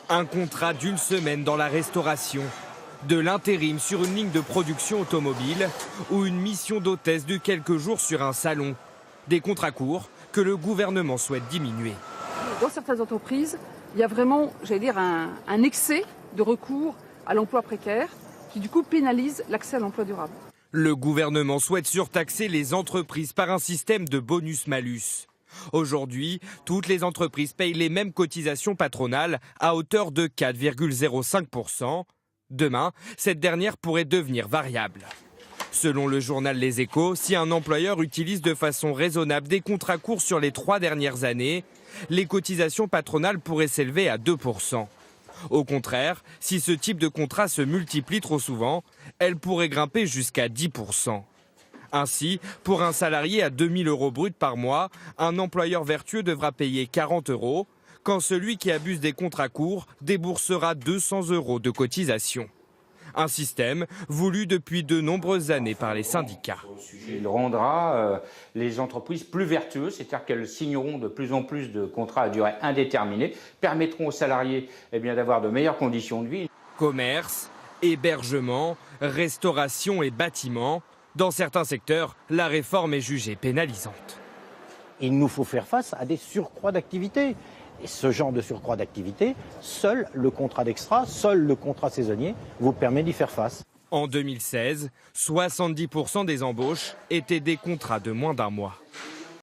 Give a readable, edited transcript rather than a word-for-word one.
Un contrat d'une semaine dans la restauration, de l'intérim sur une ligne de production automobile ou une mission d'hôtesse de quelques jours sur un salon. Des contrats courts que le gouvernement souhaite diminuer. Dans certaines entreprises, il y a vraiment, un excès de recours à l'emploi précaire qui du coup pénalise l'accès à l'emploi durable. Le gouvernement souhaite surtaxer les entreprises par un système de bonus-malus. Aujourd'hui, toutes les entreprises payent les mêmes cotisations patronales à hauteur de 4,05%. Demain, cette dernière pourrait devenir variable. Selon le journal Les Échos, si un employeur utilise de façon raisonnable des contrats courts sur les 3 dernières années, les cotisations patronales pourraient s'élever à 2%. Au contraire, si ce type de contrat se multiplie trop souvent, elles pourraient grimper jusqu'à 10%. Ainsi, pour un salarié à 2 000 € brut par mois, un employeur vertueux devra payer 40 €, quand celui qui abuse des contrats courts déboursera 200 € de cotisation. Un système voulu depuis de nombreuses années par les syndicats. Il rendra les entreprises plus vertueuses, c'est-à-dire qu'elles signeront de plus en plus de contrats à durée indéterminée, permettront aux salariés d'avoir de meilleures conditions de vie. Commerce, hébergement, restauration et bâtiment. Dans certains secteurs, la réforme est jugée pénalisante. Il nous faut faire face à des surcroîts d'activité. Et ce genre de surcroît d'activité, seul le contrat d'extra, seul le contrat saisonnier vous permet d'y faire face. En 2016, 70% des embauches étaient des contrats de moins d'un mois.